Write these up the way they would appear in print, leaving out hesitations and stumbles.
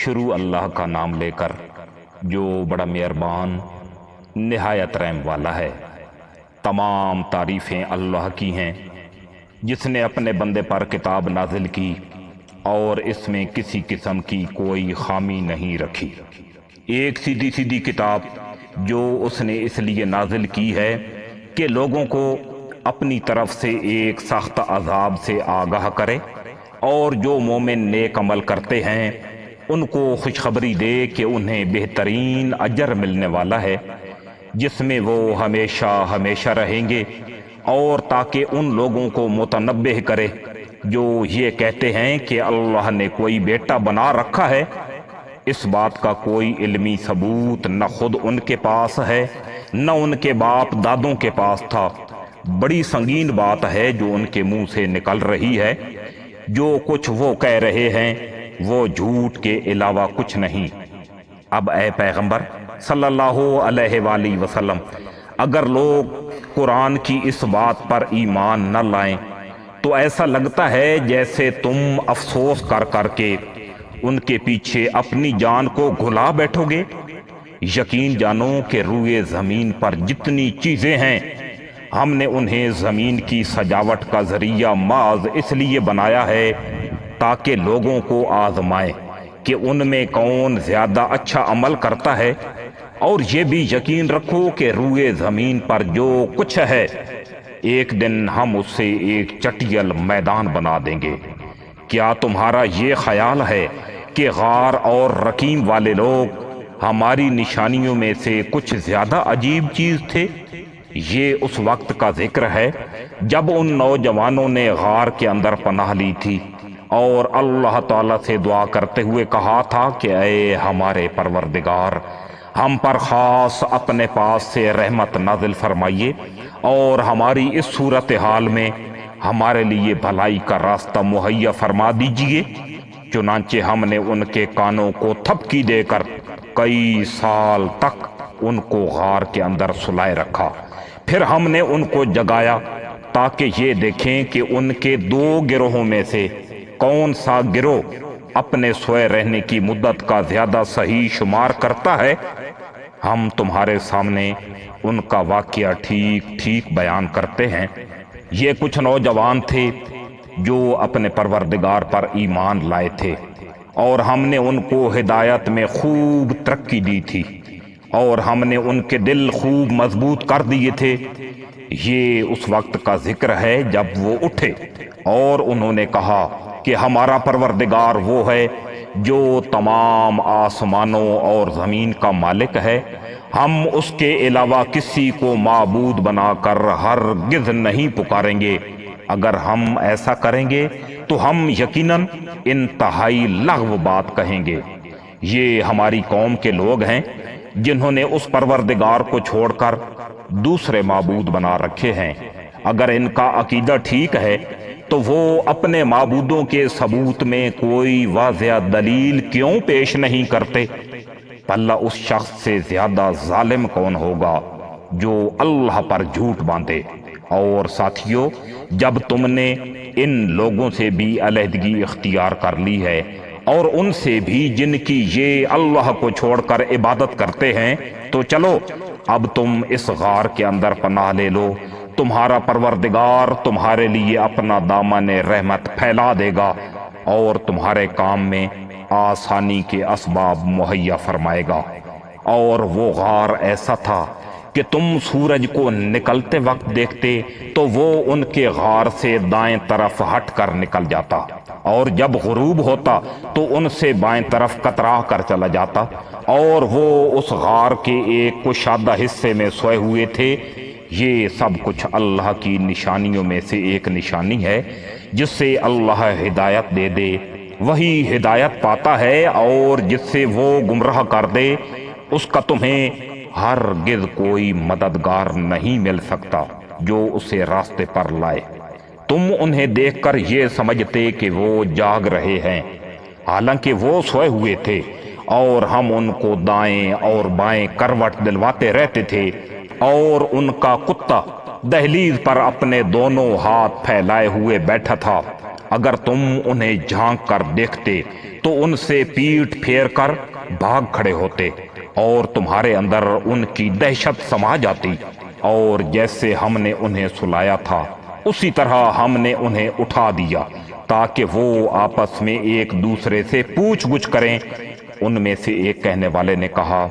شروع اللہ کا نام لے کر جو بڑا مہربان نہایت رحم والا ہے۔ تمام تعریفیں اللہ کی ہیں جس نے اپنے بندے پر کتاب نازل کی اور اس میں کسی قسم کی کوئی خامی نہیں رکھی۔ ایک سیدھی سیدھی کتاب جو اس نے اس لیے نازل کی ہے کہ لوگوں کو اپنی طرف سے ایک سخت عذاب سے آگاہ کرے، اور جو مومن نیک عمل کرتے ہیں ان کو خوشخبری دے کہ انہیں بہترین اجر ملنے والا ہے جس میں وہ ہمیشہ ہمیشہ رہیں گے، اور تاکہ ان لوگوں کو متنبہ کرے جو یہ کہتے ہیں کہ اللہ نے کوئی بیٹا بنا رکھا ہے۔ اس بات کا کوئی علمی ثبوت نہ خود ان کے پاس ہے نہ ان کے باپ دادوں کے پاس تھا۔ بڑی سنگین بات ہے جو ان کے منہ سے نکل رہی ہے۔ جو کچھ وہ کہہ رہے ہیں وہ جھوٹ کے علاوہ کچھ نہیں۔ اب اے پیغمبر صلی اللہ علیہ وآلہ وسلم، اگر لوگ قرآن کی اس بات پر ایمان نہ لائیں تو ایسا لگتا ہے جیسے تم افسوس کر کر کے ان کے پیچھے اپنی جان کو گھلا بیٹھو گے۔ یقین جانو کہ روئے زمین پر جتنی چیزیں ہیں ہم نے انہیں زمین کی سجاوٹ کا ذریعہ محض اس لیے بنایا ہے تاکہ لوگوں کو آزمائیں کہ ان میں کون زیادہ اچھا عمل کرتا ہے، اور یہ بھی یقین رکھو کہ روئے زمین پر جو کچھ ہے ایک دن ہم اس سے ایک چٹیل میدان بنا دیں گے۔ کیا تمہارا یہ خیال ہے کہ غار اور رقیم والے لوگ ہماری نشانیوں میں سے کچھ زیادہ عجیب چیز تھے؟ یہ اس وقت کا ذکر ہے جب ان نوجوانوں نے غار کے اندر پناہ لی تھی اور اللہ تعالیٰ سے دعا کرتے ہوئے کہا تھا کہ اے ہمارے پروردگار، ہم پر خاص اپنے پاس سے رحمت نازل فرمائیے اور ہماری اس صورتحال میں ہمارے لیے بھلائی کا راستہ مہیا فرما دیجیے۔ چنانچہ ہم نے ان کے کانوں کو تھپکی دے کر کئی سال تک ان کو غار کے اندر سلائے رکھا۔ پھر ہم نے ان کو جگایا تاکہ یہ دیکھیں کہ ان کے دو گروہوں میں سے کون سا گروہ اپنے سوئے رہنے کی مدت کا زیادہ صحیح شمار کرتا ہے۔ ہم تمہارے سامنے ان کا واقعہ ٹھیک ٹھیک بیان کرتے ہیں۔ یہ کچھ نوجوان تھے جو اپنے پروردگار پر ایمان لائے تھے، اور ہم نے ان کو ہدایت میں خوب ترقی دی تھی، اور ہم نے ان کے دل خوب مضبوط کر دیے تھے۔ یہ اس وقت کا ذکر ہے جب وہ اٹھے اور انہوں نے کہا کہ ہمارا پروردگار وہ ہے جو تمام آسمانوں اور زمین کا مالک ہے، ہم اس کے علاوہ کسی کو معبود بنا کر ہرگز نہیں پکاریں گے۔ اگر ہم ایسا کریں گے تو ہم یقیناً انتہائی لغو بات کہیں گے۔ یہ ہماری قوم کے لوگ ہیں جنہوں نے اس پروردگار کو چھوڑ کر دوسرے معبود بنا رکھے ہیں۔ اگر ان کا عقیدہ ٹھیک ہے تو وہ اپنے معبودوں کے ثبوت میں کوئی واضح دلیل کیوں پیش نہیں کرتے؟ بھلا اس شخص سے زیادہ ظالم کون ہوگا جو اللہ پر جھوٹ باندھے؟ اور ساتھیو، جب تم نے ان لوگوں سے بھی علیحدگی اختیار کر لی ہے، اور ان سے بھی جن کی یہ اللہ کو چھوڑ کر عبادت کرتے ہیں، تو چلو اب تم اس غار کے اندر پناہ لے لو۔ تمہارا پروردگار تمہارے لیے اپنا دامن رحمت پھیلا دے گا اور تمہارے کام میں آسانی کے اسباب مہیا فرمائے گا۔ اور وہ غار ایسا تھا کہ تم سورج کو نکلتے وقت دیکھتے تو وہ ان کے غار سے دائیں طرف ہٹ کر نکل جاتا، اور جب غروب ہوتا تو ان سے بائیں طرف کترا کر چلا جاتا، اور وہ اس غار کے ایک کشادہ حصے میں سوئے ہوئے تھے۔ یہ سب کچھ اللہ کی نشانیوں میں سے ایک نشانی ہے۔ جس سے اللہ ہدایت دے دے وہی ہدایت پاتا ہے، اور جس سے وہ گمراہ کر دے اس کا تمہیں ہرگز کوئی مددگار نہیں مل سکتا جو اسے راستے پر لائے۔ تم انہیں دیکھ کر یہ سمجھتے کہ وہ جاگ رہے ہیں، حالانکہ وہ سوئے ہوئے تھے، اور ہم ان کو دائیں اور بائیں کروٹ دلواتے رہتے تھے، اور ان کا کتا دہلیز پر اپنے دونوں ہاتھ پھیلائے ہوئے بیٹھا تھا، اگر تم انہیں جھانک کر دیکھتے تو ان سے پیٹھ پھیر کر بھاگ کھڑے ہوتے اور تمہارے اندر ان کی دہشت سما جاتی، اور جیسے ہم نے انہیں سلایا تھا اسی طرح ہم نے انہیں اٹھا دیا تاکہ وہ آپس میں ایک دوسرے سے پوچھ گچھ کریں۔ ان میں سے ایک کہنے والے نے کہا،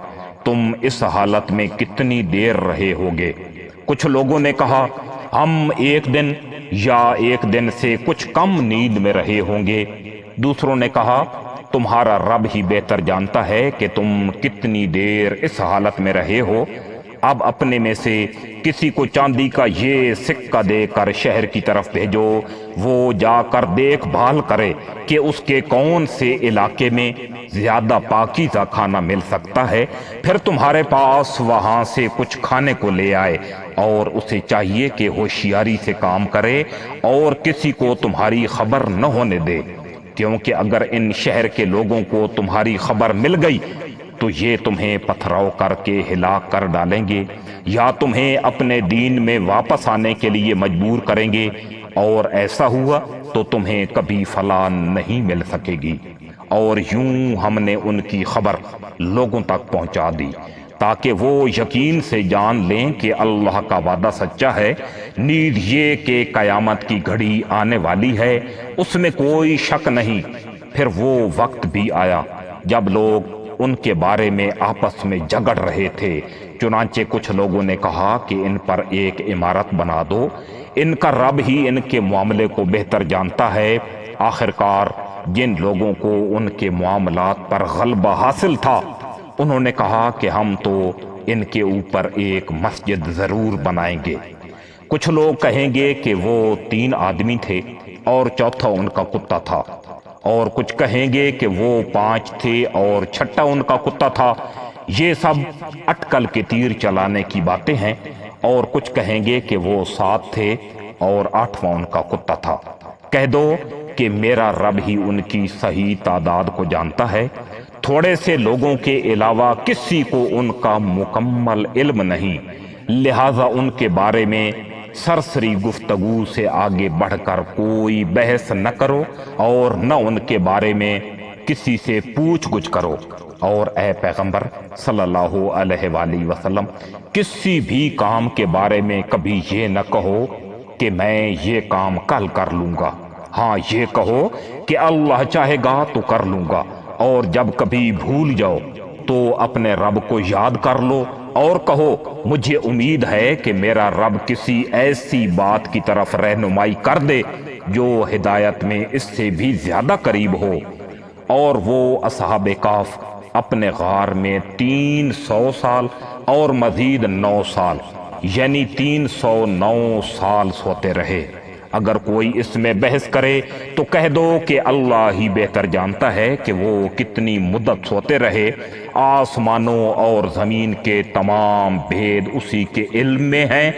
تم اس حالت میں کتنی دیر رہے ہوگے؟ کچھ لوگوں نے کہا، ہم ایک دن یا ایک دن سے کچھ کم نیند میں رہے ہوں گے۔ دوسروں نے کہا، تمہارا رب ہی بہتر جانتا ہے کہ تم کتنی دیر اس حالت میں رہے ہو۔ اب اپنے میں سے کسی کو چاندی کا یہ سکہ دے کر شہر کی طرف بھیجو، وہ جا کر دیکھ بھال کرے کہ اس کے کون سے علاقے میں زیادہ پاکیزہ کھانا مل سکتا ہے، پھر تمہارے پاس وہاں سے کچھ کھانے کو لے آئے، اور اسے چاہیے کہ ہوشیاری سے کام کرے اور کسی کو تمہاری خبر نہ ہونے دے، کیونکہ اگر ان شہر کے لوگوں کو تمہاری خبر مل گئی تو یہ تمہیں پتھراؤ کر کے ہلاک کر ڈالیں گے، یا تمہیں اپنے دین میں واپس آنے کے لیے مجبور کریں گے، اور ایسا ہوا تو تمہیں کبھی فلاح نہیں مل سکے گی۔ اور یوں ہم نے ان کی خبر لوگوں تک پہنچا دی تاکہ وہ یقین سے جان لیں کہ اللہ کا وعدہ سچا ہے۔ نیز یہ کہ قیامت کی گھڑی آنے والی ہے، اس میں کوئی شک نہیں۔ پھر وہ وقت بھی آیا جب لوگ ان کے بارے میں آپس میں جھگڑ رہے تھے، چنانچہ کچھ لوگوں نے کہا کہ ان پر ایک عمارت بنا دو، ان کا رب ہی ان کے معاملے کو بہتر جانتا ہے۔ آخرکار جن لوگوں کو ان کے معاملات پر غلبہ حاصل تھا انہوں نے کہا کہ ہم تو ان کے اوپر ایک مسجد ضرور بنائیں گے۔ کچھ لوگ کہیں گے کہ وہ 3 آدمی تھے اور چوتھا ان کا کتا تھا، اور کچھ کہیں گے کہ وہ 5 تھے اور چھٹا ان کا کتا تھا۔ یہ سب اٹکل کے تیر چلانے کی باتیں ہیں۔ اور کچھ کہیں گے کہ وہ 7 تھے اور 8واں ان کا کتا تھا۔ کہہ دو کہ میرا رب ہی ان کی صحیح تعداد کو جانتا ہے، تھوڑے سے لوگوں کے علاوہ کسی کو ان کا مکمل علم نہیں، لہذا ان کے بارے میں سرسری گفتگو سے آگے بڑھ کر کوئی بحث نہ کرو، اور نہ ان کے بارے میں کسی سے پوچھ گچھ کرو۔ اور اے پیغمبر صلی اللہ علیہ وآلہ وسلم، کسی بھی کام کے بارے میں کبھی یہ نہ کہو کہ میں یہ کام کل کر لوں گا، ہاں یہ کہو کہ اللہ چاہے گا تو کر لوں گا، اور جب کبھی بھول جاؤ تو اپنے رب کو یاد کر لو اور کہو مجھے امید ہے کہ میرا رب کسی ایسی بات کی طرف رہنمائی کر دے جو ہدایت میں اس سے بھی زیادہ قریب ہو۔ اور وہ اصحاب کہف اپنے غار میں 300 سال اور مزید 9 سال یعنی 309 سال سوتے رہے۔ اگر کوئی اس میں بحث کرے تو کہہ دو کہ اللہ ہی بہتر جانتا ہے کہ وہ کتنی مدت سوتے رہے۔ آسمانوں اور زمین کے تمام بھید اسی کے علم میں ہیں،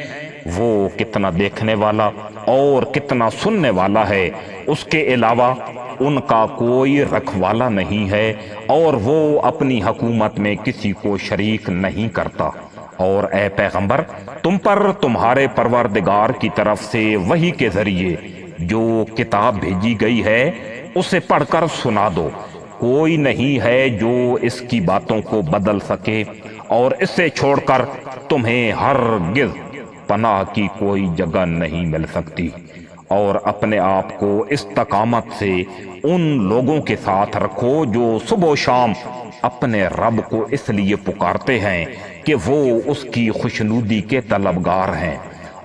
وہ کتنا دیکھنے والا اور کتنا سننے والا ہے، اس کے علاوہ ان کا کوئی رکھوالا نہیں ہے، اور وہ اپنی حکومت میں کسی کو شریک نہیں کرتا۔ اور اے پیغمبر، تم پر تمہارے پروردگار کی طرف سے وحی کے ذریعے جو کتاب بھیجی گئی ہے اسے پڑھ کر سنا دو۔ کوئی نہیں ہے جو اس کی باتوں کو بدل سکے، اور اسے چھوڑ کر تمہیں ہرگز پناہ کی کوئی جگہ نہیں مل سکتی۔ اور اپنے آپ کو استقامت سے ان لوگوں کے ساتھ رکھو جو صبح و شام اپنے رب کو اس لیے پکارتے ہیں کہ وہ اس کی خوشنودی کے طلبگار ہیں،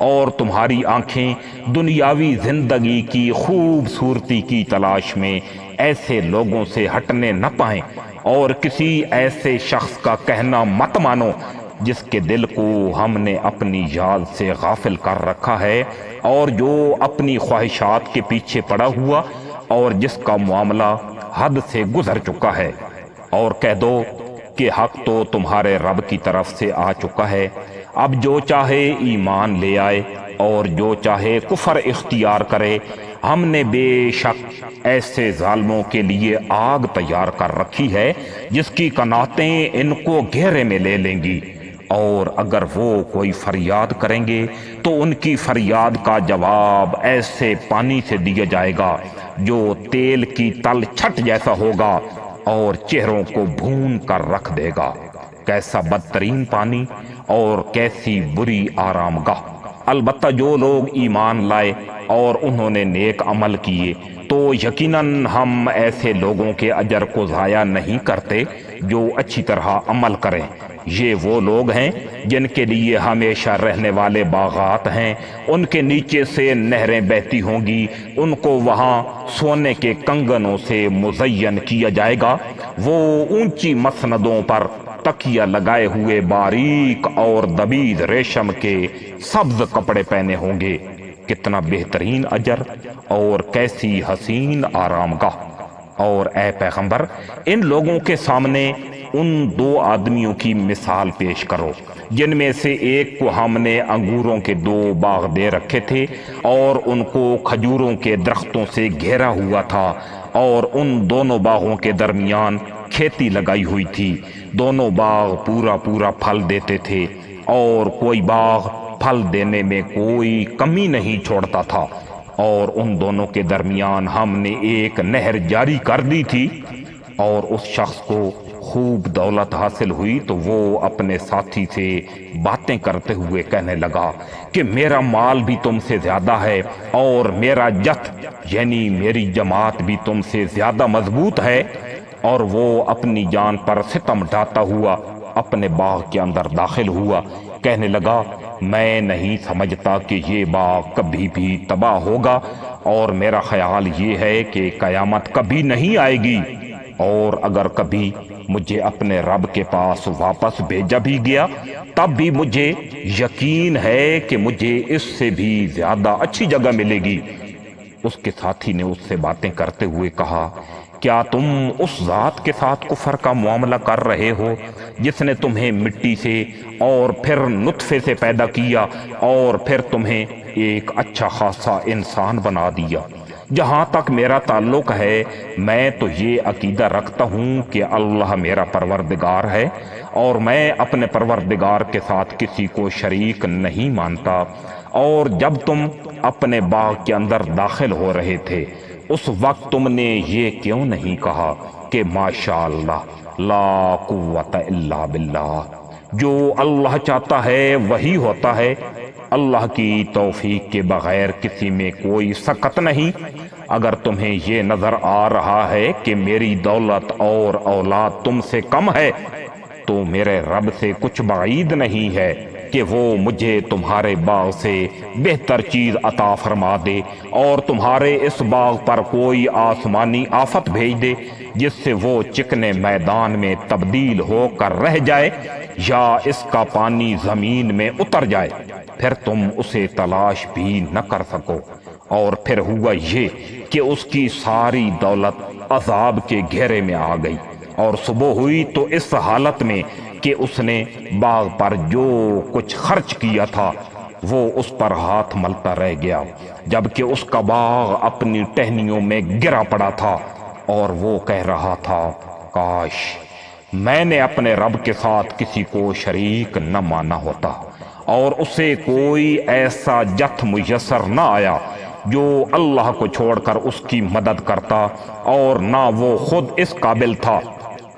اور تمہاری آنکھیں دنیاوی زندگی کی خوبصورتی کی تلاش میں ایسے لوگوں سے ہٹنے نہ پائیں، اور کسی ایسے شخص کا کہنا مت مانو جس کے دل کو ہم نے اپنی یاد سے غافل کر رکھا ہے، اور جو اپنی خواہشات کے پیچھے پڑا ہوا، اور جس کا معاملہ حد سے گزر چکا ہے۔ اور کہہ دو کہ حق تو تمہارے رب کی طرف سے آ چکا ہے، اب جو چاہے ایمان لے آئے اور جو چاہے کفر اختیار کرے۔ ہم نے بے شک ایسے ظالموں کے لیے آگ تیار کر رکھی ہے جس کی قناتیں ان کو گھیرے میں لے لیں گی، اور اگر وہ کوئی فریاد کریں گے تو ان کی فریاد کا جواب ایسے پانی سے دیا جائے گا جو تیل کی تل چھٹ جیسا ہوگا اور چہروں کو بھون کر رکھ دے گا۔ کیسا بدترین پانی اور کیسی بری آرام گاہ! البتہ جو لوگ ایمان لائے اور انہوں نے نیک عمل کیے تو یقیناً ہم ایسے لوگوں کے اجر کو ضائع نہیں کرتے جو اچھی طرح عمل کریں۔ یہ وہ لوگ ہیں جن کے لیے ہمیشہ رہنے والے باغات ہیں، ان کے نیچے سے نہریں بہتی ہوں گی، ان کو وہاں سونے کے کنگنوں سے مزین کیا جائے گا۔ وہ اونچی مسندوں پر تکیہ لگائے ہوئے باریک اور دبیج ریشم کے سبز کپڑے پہنے ہوں گے۔ کتنا بہترین اجر اور کیسی حسین آرام گاہ! اور اے پیغمبر، ان لوگوں کے سامنے ان دو آدمیوں کی مثال پیش کرو جن میں سے ایک کو ہم نے انگوروں کے 2 باغ دے رکھے تھے اور ان کو کھجوروں کے درختوں سے گھیرا ہوا تھا، اور ان دونوں باغوں کے درمیان کھیتی لگائی ہوئی تھی۔ دونوں باغ پورا پورا پھل دیتے تھے اور کوئی باغ پھل دینے میں کوئی کمی نہیں چھوڑتا تھا، اور ان دونوں کے درمیان ہم نے ایک نہر جاری کر دی تھی۔ اور اس شخص کو خوب دولت حاصل ہوئی تو وہ اپنے ساتھی سے باتیں کرتے ہوئے کہنے لگا کہ میرا مال بھی تم سے زیادہ ہے اور میرا جتھ یعنی میری جماعت بھی تم سے زیادہ مضبوط ہے۔ اور وہ اپنی جان پر ستم ڈھاتا ہوا اپنے باغ کے اندر داخل ہوا، کہنے لگا میں نہیں سمجھتا کہ یہ باغ کبھی بھی تباہ ہوگا، اور میرا خیال یہ ہے کہ قیامت کبھی نہیں آئے گی، اور اگر کبھی مجھے اپنے رب کے پاس واپس بھیجا بھی گیا تب بھی مجھے یقین ہے کہ مجھے اس سے بھی زیادہ اچھی جگہ ملے گی۔ اس کے ساتھی نے اس سے باتیں کرتے ہوئے کہا کیا تم اس ذات کے ساتھ کفر کا معاملہ کر رہے ہو جس نے تمہیں مٹی سے اور پھر نطفے سے پیدا کیا اور پھر تمہیں ایک اچھا خاصا انسان بنا دیا؟ جہاں تک میرا تعلق ہے میں تو یہ عقیدہ رکھتا ہوں کہ اللہ میرا پروردگار ہے، اور میں اپنے پروردگار کے ساتھ کسی کو شریک نہیں مانتا۔ اور جب تم اپنے باغ کے اندر داخل ہو رہے تھے اس وقت تم نے یہ کیوں نہیں کہا کہ ماشاء اللہ لا قوت الا باللہ؟ جو اللہ چاہتا ہے وہی ہوتا ہے، اللہ کی توفیق کے بغیر کسی میں کوئی سکت نہیں۔ اگر تمہیں یہ نظر آ رہا ہے کہ میری دولت اور اولاد تم سے کم ہے تو میرے رب سے کچھ بعید نہیں ہے کہ وہ مجھے تمہارے باغ سے بہتر چیز عطا فرما دے اور تمہارے اس باغ پر کوئی آسمانی آفت بھیج دے جس سے وہ چکنے میدان میں تبدیل ہو کر رہ جائے، یا اس کا پانی زمین میں اتر جائے، پھر تم اسے تلاش بھی نہ کر سکو۔ اور پھر ہوا یہ کہ اس کی ساری دولت عذاب کے گھیرے میں آ گئی، اور صبح ہوئی تو اس حالت میں کہ اس نے باغ پر جو کچھ خرچ کیا تھا وہ اس پر ہاتھ ملتا رہ گیا، جبکہ اس کا باغ اپنی ٹہنیوں میں گرا پڑا تھا، اور وہ کہہ رہا تھا کاش میں نے اپنے رب کے ساتھ کسی کو شریک نہ مانا ہوتا، اور اسے کوئی ایسا جتھ میسر نہ آیا جو اللہ کو چھوڑ کر اس کی مدد کرتا، اور نہ وہ خود اس قابل تھا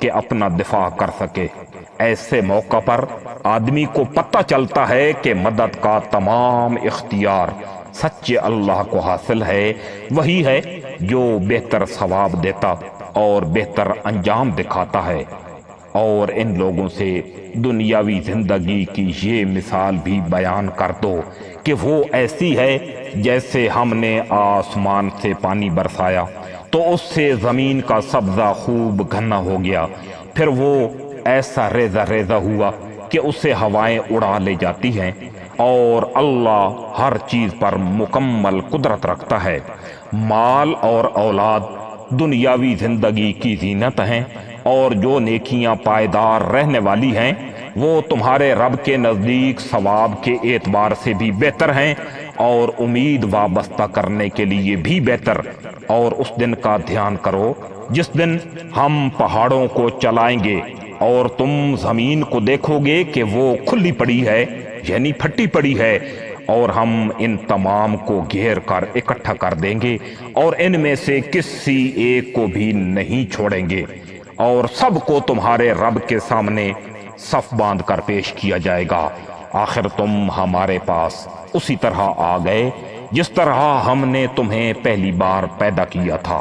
کہ اپنا دفاع کر سکے۔ ایسے موقع پر آدمی کو پتہ چلتا ہے کہ مدد کا تمام اختیار سچے اللہ کو حاصل ہے، وہی ہے جو بہتر ثواب دیتا اور بہتر انجام دکھاتا ہے۔ اور ان لوگوں سے دنیاوی زندگی کی یہ مثال بھی بیان کر دو کہ وہ ایسی ہے جیسے ہم نے آسمان سے پانی برسایا تو اس سے زمین کا سبزہ خوب گھنا ہو گیا، پھر وہ ایسا ریزہ ریزہ ہوا کہ اسے ہوائیں اڑا لے جاتی ہیں، اور اللہ ہر چیز پر مکمل قدرت رکھتا ہے۔ مال اور اولاد دنیاوی زندگی کی زینت ہیں، اور جو نیکیاں پائیدار رہنے والی ہیں وہ تمہارے رب کے نزدیک ثواب کے اعتبار سے بھی بہتر ہیں اور امید وابستہ کرنے کے لیے بھی بہتر۔ اور اس دن کا دھیان کرو جس دن ہم پہاڑوں کو چلائیں گے اور تم زمین کو دیکھو گے کہ وہ کھلی پڑی ہے یعنی پھٹی پڑی ہے، اور ہم ان تمام کو گھیر کر اکٹھا کر دیں گے اور ان میں سے کسی ایک کو بھی نہیں چھوڑیں گے، اور سب کو تمہارے رب کے سامنے صف باندھ کر پیش کیا جائے گا۔ آخر تم ہمارے پاس اسی طرح آ گئے جس طرح ہم نے تمہیں پہلی بار پیدا کیا تھا۔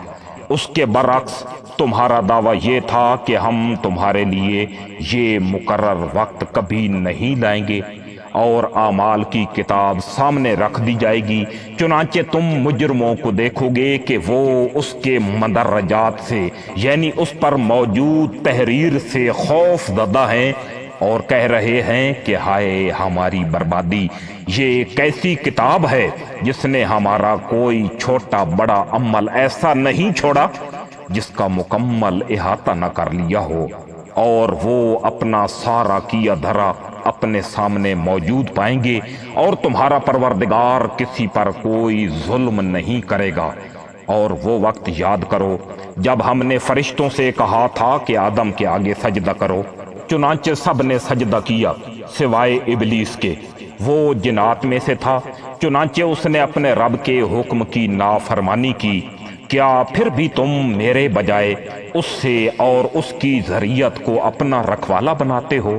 اس کے برعکس تمہارا دعویٰ یہ تھا کہ ہم تمہارے لیے یہ مقرر وقت کبھی نہیں لائیں گے، اور اعمال کی کتاب سامنے رکھ دی جائے گی، چنانچہ تم مجرموں کو دیکھو گے کہ وہ اس کے مندرجات سے یعنی اس پر موجود تحریر سے خوف زدہ ہیں اور کہہ رہے ہیں کہ ہائے ہماری بربادی، یہ کیسی کتاب ہے جس نے ہمارا کوئی چھوٹا بڑا عمل ایسا نہیں چھوڑا جس کا مکمل احاطہ نہ کر لیا ہو، اور وہ اپنا سارا کیا دھرا اپنے سامنے موجود پائیں گے، اور تمہارا پروردگار کسی پر کوئی ظلم نہیں کرے گا۔ اور وہ وقت یاد کرو جب ہم نے فرشتوں سے کہا تھا کہ آدم کے آگے سجدہ کرو، چنانچہ سب نے سجدہ کیا سوائے ابلیس کے، وہ جنات میں سے تھا، چنانچہ اس نے اپنے رب کے حکم کی نافرمانی کی۔ کیا پھر بھی تم میرے بجائے اس سے اور اس کی ذریت کو اپنا رکھوالا بناتے ہو،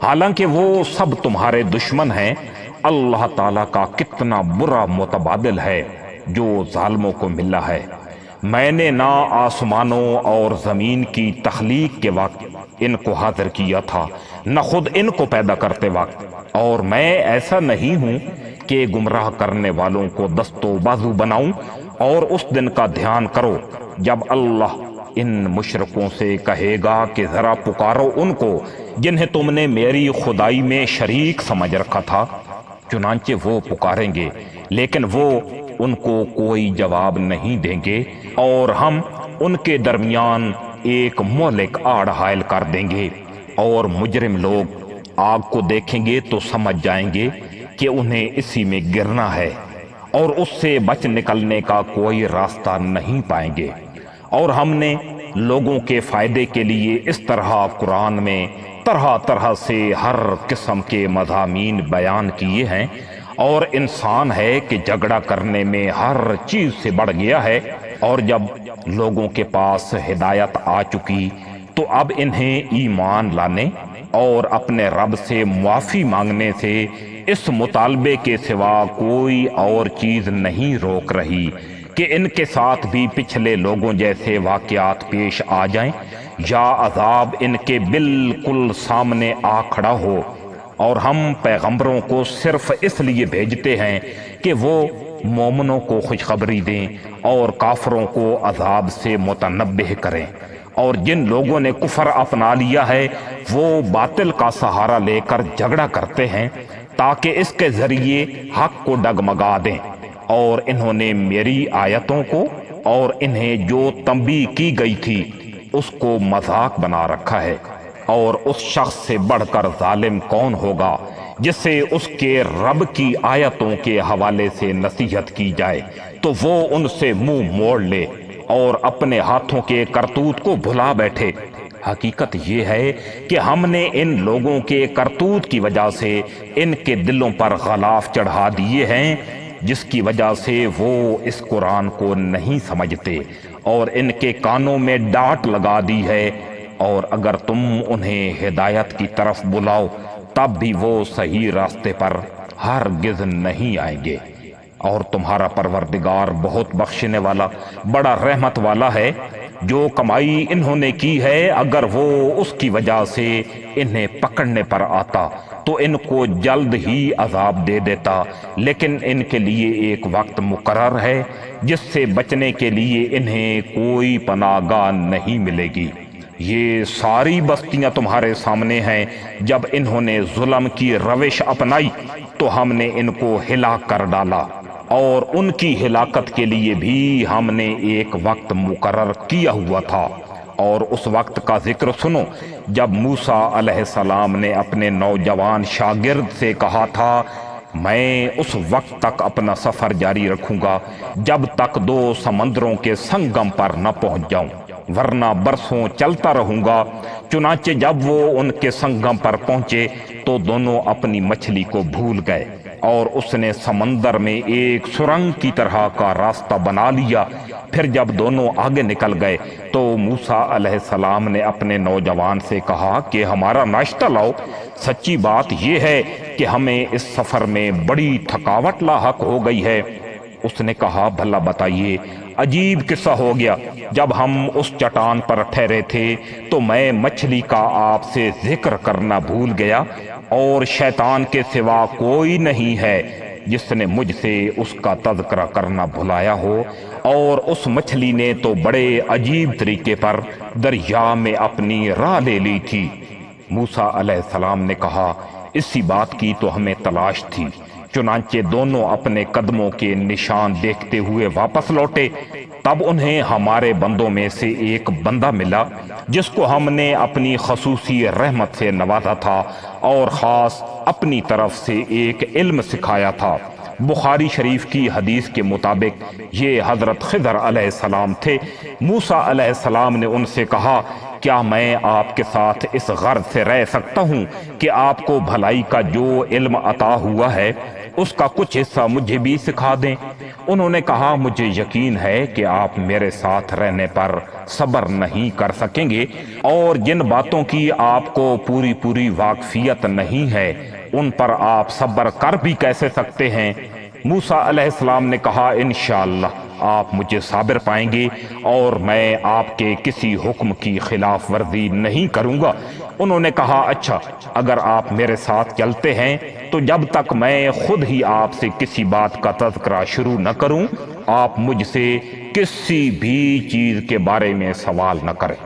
حالانکہ وہ سب تمہارے دشمن ہیں؟ اللہ تعالیٰ کا کتنا برا متبادل ہے جو ظالموں کو ملا ہے۔ میں نے نہ آسمانوں اور زمین کی تخلیق کے وقت ان کو حاضر کیا تھا، نہ خود ان کو پیدا کرتے وقت، اور میں ایسا نہیں ہوں کہ گمراہ کرنے والوں کو دست و بازو بناؤں۔ اور اس دن کا دھیان کرو جب اللہ ان مشرکوں سے کہے گا کہ ذرا پکارو ان کو جنہیں تم نے میری خدائی میں شریک سمجھ رکھا تھا، چنانچہ وہ پکاریں گے لیکن وہ ان کو کوئی جواب نہیں دیں گے، اور ہم ان کے درمیان ایک مہلک آڑ حائل کر دیں گے، اور مجرم لوگ آگ کو دیکھیں گے تو سمجھ جائیں گے کہ انہیں اسی میں گرنا ہے، اور اس سے بچ نکلنے کا کوئی راستہ نہیں پائیں گے۔ اور ہم نے لوگوں کے فائدے کے لیے اس طرح قرآن میں طرح طرح سے ہر قسم کے مضامین بیان کیے ہیں، اور انسان ہے کہ جھگڑا کرنے میں ہر چیز سے بڑھ گیا ہے، اور جب لوگوں کے پاس ہدایت آ چکی تو اب انہیں ایمان لانے اور اپنے رب سے معافی مانگنے سے اس مطالبے کے سوا کوئی اور چیز نہیں روک رہی کہ ان کے ساتھ بھی پچھلے لوگوں جیسے واقعات پیش آ جائیں، یا عذاب ان کے بالکل سامنے آ کھڑا ہو۔ اور ہم پیغمبروں کو صرف اس لیے بھیجتے ہیں کہ وہ مومنوں کو خوشخبری دیں اور کافروں کو عذاب سے متنبہ کریں، اور جن لوگوں نے کفر اپنا لیا ہے وہ باطل کا سہارا لے کر جھگڑا کرتے ہیں تاکہ اس کے ذریعے حق کو ڈگمگا دیں، اور انہوں نے میری آیتوں کو اور انہیں جو تنبیہ کی گئی تھی اس کو مذاق بنا رکھا ہے۔ اور اس شخص سے بڑھ کر ظالم کون ہوگا جس سے اس کے رب کی آیتوں کے حوالے سے نصیحت کی جائے تو وہ ان سے منہ موڑ لے اور اپنے ہاتھوں کے کرتوت کو بھلا بیٹھے۔ حقیقت یہ ہے کہ ہم نے ان لوگوں کے کرتوت کی وجہ سے ان کے دلوں پر غلاف چڑھا دیے ہیں، جس کی وجہ سے وہ اس قرآن کو نہیں سمجھتے، اور ان کے کانوں میں ڈانٹ لگا دی ہے، اور اگر تم انہیں ہدایت کی طرف بلاؤ تب بھی وہ صحیح راستے پر ہرگز نہیں آئیں گے۔ اور تمہارا پروردگار بہت بخشنے والا بڑا رحمت والا ہے۔ جو کمائی انہوں نے کی ہے اگر وہ اس کی وجہ سے انہیں پکڑنے پر آتا تو ان کو جلد ہی عذاب دے دیتا، لیکن ان کے لیے ایک وقت مقرر ہے جس سے بچنے کے لیے انہیں کوئی پناہ گاہ نہیں ملے گی۔ یہ ساری بستیاں تمہارے سامنے ہیں، جب انہوں نے ظلم کی روش اپنائی تو ہم نے ان کو ہلاک کر ڈالا، اور ان کی ہلاکت کے لیے بھی ہم نے ایک وقت مقرر کیا ہوا تھا۔ اور اس وقت کا ذکر سنو جب موسیٰ علیہ السلام نے اپنے نوجوان شاگرد سے کہا تھا، میں اس وقت تک اپنا سفر جاری رکھوں گا جب تک 2 سمندروں کے سنگم پر نہ پہنچ جاؤں، ورنہ برسوں چلتا رہوں گا چنانچہ جب وہ ان کے سنگم پر پہنچے تو دونوں اپنی مچھلی کو بھول گئے، اور اس نے سمندر میں ایک سرنگ کی طرح کا راستہ بنا لیا۔ پھر جب دونوں آگے نکل گئے تو موسیٰ علیہ السلام نے اپنے نوجوان سے کہا کہ ہمارا ناشتہ لاؤ۔ سچی بات یہ ہے کہ ہمیں اس سفر میں بڑی تھکاوٹ لاحق ہو گئی ہے۔ اس نے کہا بھلا بتائیے۔ عجیب قصہ ہو گیا، جب ہم اس چٹان پر ٹھہرے تھے تو میں مچھلی کا آپ سے ذکر کرنا بھول گیا، اور شیطان کے سوا کوئی نہیں ہے جس نے مجھ سے اس کا تذکرہ کرنا بھلایا ہو، اور اس مچھلی نے تو بڑے عجیب طریقے پر دریا میں اپنی راہ لے لی تھی۔ موسیٰ علیہ السلام نے کہا اسی بات کی تو ہمیں تلاش تھی۔ چنانچہ دونوں اپنے قدموں کے نشان دیکھتے ہوئے واپس لوٹے۔ تب انہیں ہمارے بندوں میں سے ایک بندہ ملا جس کو ہم نے اپنی خصوصی رحمت سے نوازا تھا اور خاص اپنی طرف سے ایک علم سکھایا تھا۔ بخاری شریف کی حدیث کے مطابق یہ حضرت خضر علیہ السلام تھے۔ موسیٰ علیہ السلام نے ان سے کہا کیا میں آپ کے ساتھ اس غرض سے رہ سکتا ہوں کہ آپ کو بھلائی کا جو علم عطا ہوا ہے اس کا کچھ حصہ مجھے بھی سکھا دیں؟ انہوں نے کہا مجھے یقین ہے کہ آپ میرے ساتھ رہنے پر صبر نہیں کر سکیں گے، اور جن باتوں کی آپ کو پوری واقفیت نہیں ہے ان پر آپ صبر کر بھی کیسے سکتے ہیں؟ موسیٰ علیہ السلام نے کہا انشاءاللہ آپ مجھے صابر پائیں گے اور میں آپ کے کسی حکم کی خلاف ورزی نہیں کروں گا۔ انہوں نے کہا اچھا، اگر آپ میرے ساتھ چلتے ہیں تو جب تک میں خود ہی آپ سے کسی بات کا تذکرہ شروع نہ کروں آپ مجھ سے کسی بھی چیز کے بارے میں سوال نہ کریں۔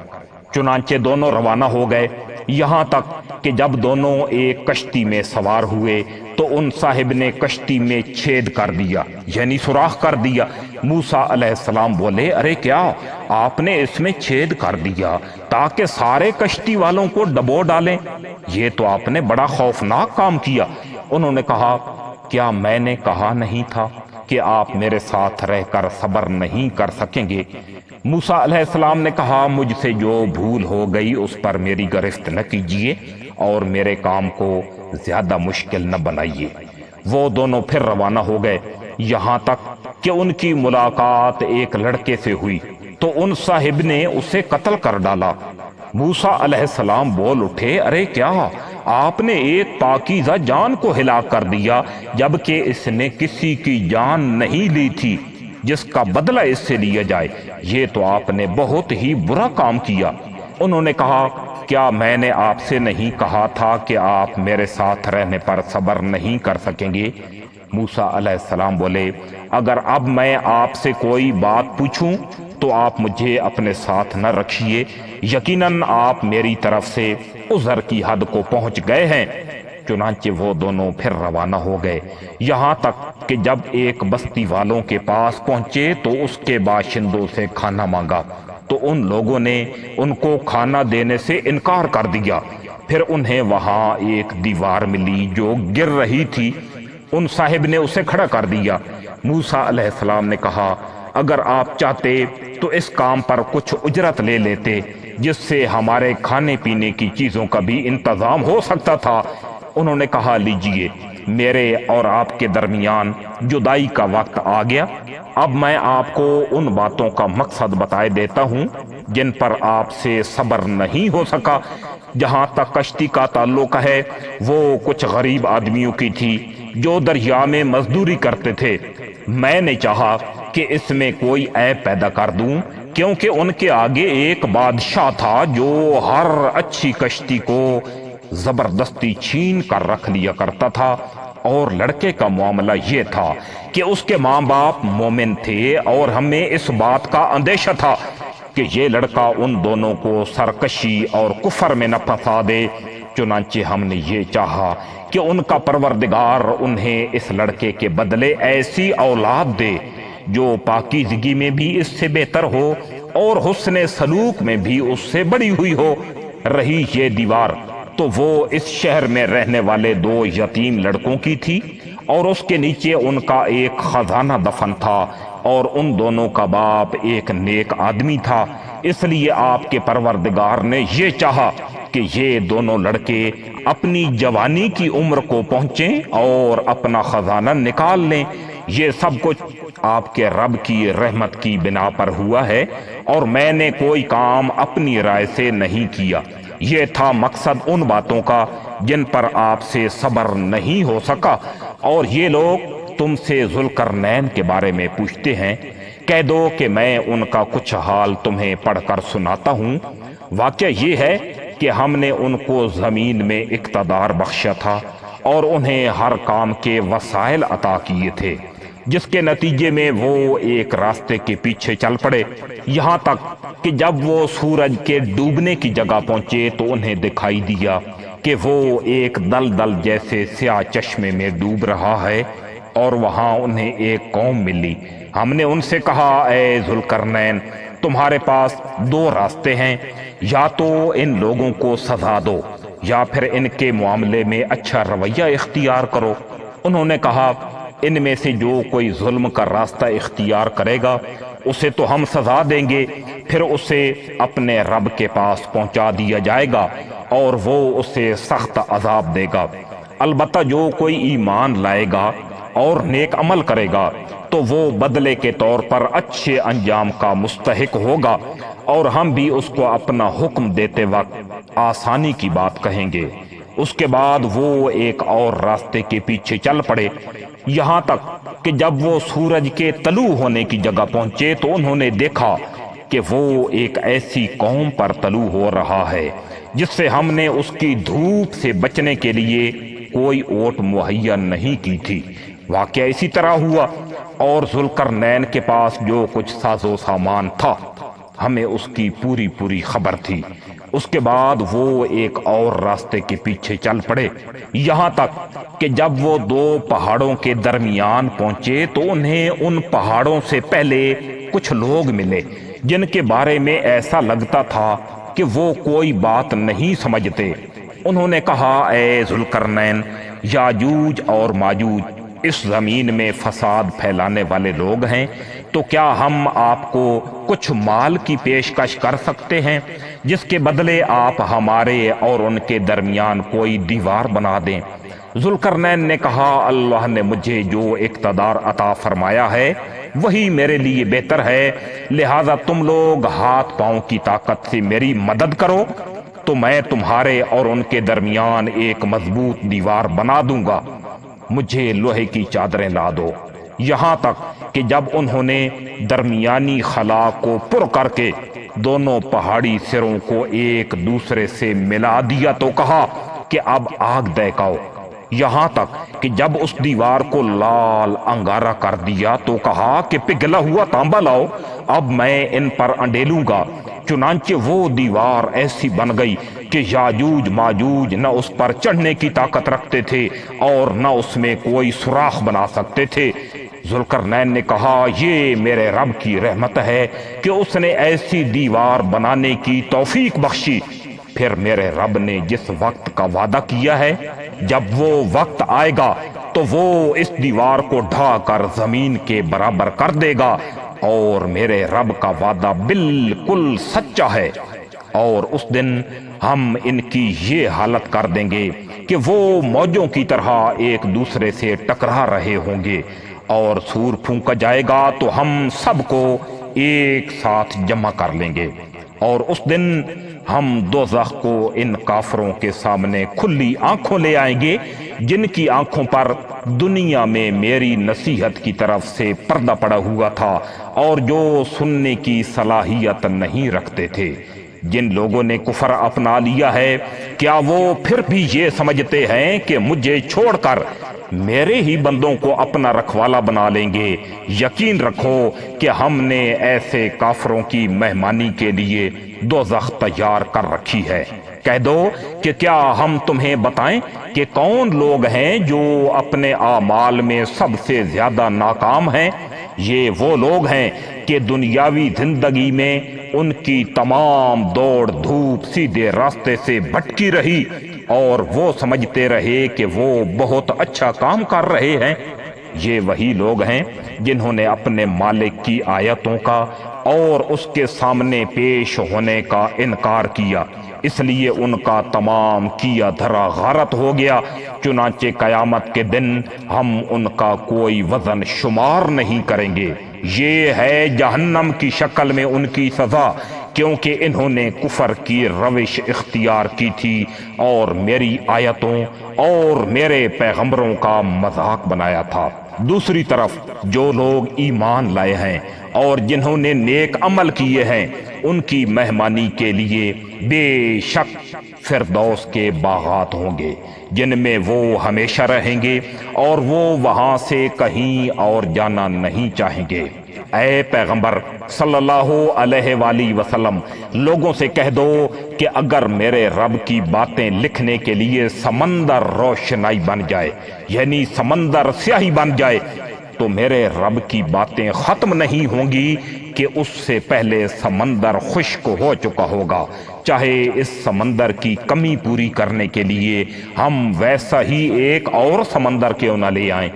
چنانچہ دونوں روانہ ہو گئے، یہاں تک کہ جب دونوں ایک کشتی میں سوار ہوئے تو ان صاحب نے کشتی میں چھید کر دیا، یعنی سوراخ کر دیا۔ موسیٰ علیہ السلام بولے ارے کیا آپ نے اس میں چھید کر دیا تاکہ سارے کشتی والوں کو ڈبو ڈالیں؟ یہ تو آپ نے بڑا خوفناک کام کیا۔ انہوں نے کہا کیا میں نے کہا نہیں تھا کہ آپ میرے ساتھ رہ کر صبر نہیں کر سکیں گے؟ موسیٰ علیہ السلام نے کہا مجھ سے جو بھول ہو گئی اس پر میری گرفت نہ کیجیے اور میرے کام کو زیادہ مشکل نہ بنائیے۔ وہ دونوں پھر روانہ ہو گئے، یہاں تک کہ ان کی ملاقات ایک لڑکے سے ہوئی تو ان صاحب نے اسے قتل کر ڈالا۔ موسیٰ علیہ السلام بول اٹھے ارے کیا آپ نے ایک پاکیزہ جان کو ہلاک کر دیا جبکہ اس نے کسی کی جان نہیں لی تھی جس کا بدلہ اس سے لیا جائے؟ یہ تو آپ نے بہت ہی برا کام کیا۔ انہوں نے کہا کیا میں نے آپ سے نہیں کہا تھا کہ آپ میرے ساتھ رہنے پر صبر نہیں کر سکیں گے؟ موسیٰ علیہ السلام بولے اگر اب میں آپ سے کوئی بات پوچھوں تو آپ مجھے اپنے ساتھ نہ رکھیے، یقیناً آپ میری طرف سے عذر کی حد کو پہنچ گئے ہیں۔ چنانچہ وہ دونوں پھر روانہ ہو گئے، یہاں تک کہ جب ایک بستی والوں کے پاس پہنچے تو اس کے باشندوں سے کھانا مانگا تو ان لوگوں نے ان کو کھانا دینے سے انکار کر دیا۔ پھر انہیں وہاں ایک دیوار ملی جو گر رہی تھی، ان صاحب نے اسے کھڑا کر دیا۔ موسیٰ علیہ السلام نے کہا اگر آپ چاہتے تو اس کام پر کچھ اجرت لے لیتے جس سے ہمارے کھانے پینے کی چیزوں کا بھی انتظام ہو سکتا تھا۔ انہوں نے کہا لیجئے، میرے اور آپ کے درمیان جدائی کا وقت آ گیا، اب میں آپ کو ان باتوں کا مقصد بتائے دیتا ہوں جن پر آپ سے صبر نہیں ہو سکا۔ جہاں تک کشتی کا تعلق ہے وہ کچھ غریب آدمیوں کی تھی جو دریا میں مزدوری کرتے تھے۔ میں نے چاہا کہ اس میں کوئی عیب پیدا کر دوں کیونکہ ان کے آگے ایک بادشاہ تھا جو ہر اچھی کشتی کو زبردستی چھین کر رکھ لیا کرتا تھا، اور لڑکے کا معاملہ یہ تھا کہ اس کے ماں باپ مومن تھے اور ہمیں اس بات کا اندیشہ تھا کہ یہ لڑکا ان دونوں کو سرکشی اور کفر میں نہ پھنسا دے۔ چنانچہ ہم نے یہ چاہا کہ ان کا پروردگار انہیں اس لڑکے کے بدلے ایسی اولاد دے جو پاکیزگی میں بھی اس سے بہتر ہو اور حسن سلوک میں بھی اس سے بڑی ہوئی ہو۔ رہی یہ دیوار تو وہ اس شہر میں رہنے والے 2 یتیم لڑکوں کی تھی، اور اس کے نیچے ان کا ایک خزانہ دفن تھا، اور ان دونوں کا باپ ایک نیک آدمی تھا۔ اس لیے آپ کے پروردگار نے یہ چاہا کہ یہ دونوں لڑکے اپنی جوانی کی عمر کو پہنچیں اور اپنا خزانہ نکال لیں۔ یہ سب کچھ آپ کے رب کی رحمت کی بنا پر ہوا ہے، اور میں نے کوئی کام اپنی رائے سے نہیں کیا۔ یہ تھا مقصد ان باتوں کا جن پر آپ سے صبر نہیں ہو سکا۔ اور یہ لوگ تم سے ذوالقرنین کے بارے میں پوچھتے ہیں، کہہ دو کہ میں ان کا کچھ حال تمہیں پڑھ کر سناتا ہوں۔ واقعہ یہ ہے کہ ہم نے ان کو زمین میں اقتدار بخشا تھا اور انہیں ہر کام کے وسائل عطا کیے تھے، جس کے نتیجے میں وہ ایک راستے کے پیچھے چل پڑے، یہاں تک کہ جب وہ سورج کے ڈوبنے کی جگہ پہنچے تو انہیں دکھائی دیا کہ وہ ایک دلدل جیسے سیاہ چشمے میں ڈوب رہا ہے، اور وہاں انہیں ایک قوم ملی۔ ہم نے ان سے کہا، اے ذوالقرنین، تمہارے پاس دو راستے ہیں، یا تو ان لوگوں کو سزا دو یا پھر ان کے معاملے میں اچھا رویہ اختیار کرو۔ انہوں نے کہا، ان میں سے جو کوئی ظلم کا راستہ اختیار کرے گا اسے تو ہم سزا دیں گے، پھر اسے اپنے رب کے پاس پہنچا دیا جائے گا اور وہ اسے سخت عذاب دے گا۔ البتہ جو کوئی ایمان لائے گا اور نیک عمل کرے گا تو وہ بدلے کے طور پر اچھے انجام کا مستحق ہوگا، اور ہم بھی اس کو اپنا حکم دیتے وقت آسانی کی بات کہیں گے۔ اس کے بعد وہ ایک اور راستے کے پیچھے چل پڑے، یہاں تک کہ جب وہ سورج کے طلوع ہونے کی جگہ پہنچے تو انہوں نے دیکھا کہ وہ ایک ایسی قوم پر طلوع ہو رہا ہے جس سے ہم نے اس کی دھوپ سے بچنے کے لیے کوئی اوٹ مہیا نہیں کی تھی۔ واقعہ اسی طرح ہوا، اور ذوالقرنین کے پاس جو کچھ ساز و سامان تھا ہمیں اس کی پوری خبر تھی۔ اس کے بعد وہ ایک اور راستے کے پیچھے چل پڑے، یہاں تک کہ جب وہ دو پہاڑوں کے درمیان پہنچے تو انہیں ان پہاڑوں سے پہلے کچھ لوگ ملے جن کے بارے میں ایسا لگتا تھا کہ وہ کوئی بات نہیں سمجھتے۔ انہوں نے کہا، اے ذوالقرنین، یاجوج اور ماجوج اس زمین میں فساد پھیلانے والے لوگ ہیں، تو کیا ہم آپ کو کچھ مال کی پیشکش کر سکتے ہیں جس کے بدلے آپ ہمارے اور ان کے درمیان کوئی دیوار بنا دیں؟ ذوالقرنین نے کہا، اللہ نے مجھے جو اقتدار عطا فرمایا ہے وہی میرے لیے بہتر ہے، لہذا تم لوگ ہاتھ پاؤں کی طاقت سے میری مدد کرو تو میں تمہارے اور ان کے درمیان ایک مضبوط دیوار بنا دوں گا۔ مجھے لوہے کی چادریں لا دو۔ یہاں تک کہ جب انہوں نے درمیانی خلا کو پر کر کے دونوں پہاڑی سروں کو ایک دوسرے سے ملا دیا تو کہا کہ اب آگ دہکاؤ۔ یہاں تک کہ جب اس دیوار کو لال انگارہ کر دیا تو کہا کہ پگھلا ہوا تانبا لاؤ، اب میں ان پر انڈیلوں گا۔ چنانچہ وہ دیوار ایسی بن گئی کہ یاجوج ماجوج نہ اس پر چڑھنے کی طاقت رکھتے تھے اور نہ اس میں کوئی سوراخ بنا سکتے تھے۔ ذوالقرنین نے کہا، یہ میرے رب کی رحمت ہے کہ اس نے ایسی دیوار بنانے کی توفیق بخشی۔ پھر میرے رب نے جس وقت کا وعدہ کیا ہے، جب وہ وقت آئے گا تو وہ اس دیوار کو ڈھا کر زمین کے برابر کر دے گا، اور میرے رب کا وعدہ بالکل سچا ہے۔ اور اس دن ہم ان کی یہ حالت کر دیں گے کہ وہ موجوں کی طرح ایک دوسرے سے ٹکرا رہے ہوں گے، اور سور پھونکا جائے گا تو ہم سب کو ایک ساتھ جمع کر لیں گے، اور اس دن ہم دوزخ کو ان کافروں کے سامنے کھلی آنکھوں لے آئیں گے جن کی آنکھوں پر دنیا میں میری نصیحت کی طرف سے پردہ پڑا ہوا تھا اور جو سننے کی صلاحیت نہیں رکھتے تھے۔ جن لوگوں نے کفر اپنا لیا ہے، کیا وہ پھر بھی یہ سمجھتے ہیں کہ مجھے چھوڑ کر میرے ہی بندوں کو اپنا رکھوالا بنا لیں گے؟ یقین رکھو کہ ہم نے ایسے کافروں کی مہمانی کے لیے دوزخ تیار کر رکھی ہے۔ کہہ دو کہ کیا ہم تمہیں بتائیں کہ کون لوگ ہیں جو اپنے اعمال میں سب سے زیادہ ناکام ہیں؟ یہ وہ لوگ ہیں کہ دنیاوی زندگی میں ان کی تمام دوڑ دھوپ سیدھے راستے سے بھٹکی رہی اور وہ سمجھتے رہے کہ وہ بہت اچھا کام کر رہے ہیں۔ یہ وہی لوگ ہیں جنہوں نے اپنے مالک کی آیتوں کا اور اس کے سامنے پیش ہونے کا انکار کیا، اس لیے ان کا تمام کیا دھرا غارت ہو گیا۔ چنانچہ قیامت کے دن ہم ان کا کوئی وزن شمار نہیں کریں گے۔ یہ ہے جہنم کی شکل میں ان کی سزا، کیونکہ انہوں نے کفر کی روش اختیار کی تھی اور میری آیتوں اور میرے پیغمبروں کا مذاق بنایا تھا۔ دوسری طرف جو لوگ ایمان لائے ہیں اور جنہوں نے نیک عمل کیے ہیں، ان کی مہمانی کے لیے بے شک فردوس کے باغات ہوں گے، جن میں وہ ہمیشہ رہیں گے اور وہ وہاں سے کہیں اور جانا نہیں چاہیں گے۔ اے پیغمبر صلی اللہ علیہ وآلہ وسلم، لوگوں سے کہہ دو کہ اگر میرے رب کی باتیں لکھنے کے لیے سمندر روشنائی بن جائے، یعنی سمندر سیاہی بن جائے، تو میرے رب کی باتیں ختم نہیں ہوں گی کہ اس سے پہلے سمندر خشک ہو چکا ہوگا، چاہے اس سمندر کی کمی پوری کرنے کے لیے ہم ویسا ہی ایک اور سمندر کیوں نہ لے آئیں۔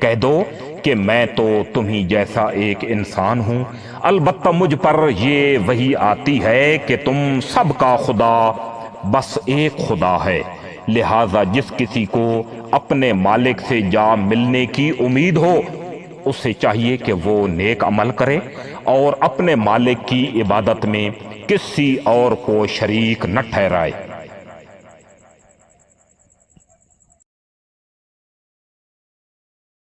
کہہ دو کہ میں تو تمہیں جیسا ایک انسان ہوں، البتہ مجھ پر یہ وحی آتی ہے کہ تم سب کا خدا بس ایک خدا ہے، لہذا جس کسی کو اپنے مالک سے جا ملنے کی امید ہو، اسے چاہیے کہ وہ نیک عمل کرے اور اپنے مالک کی عبادت میں کسی اور کو شریک نہ ٹھہرائے۔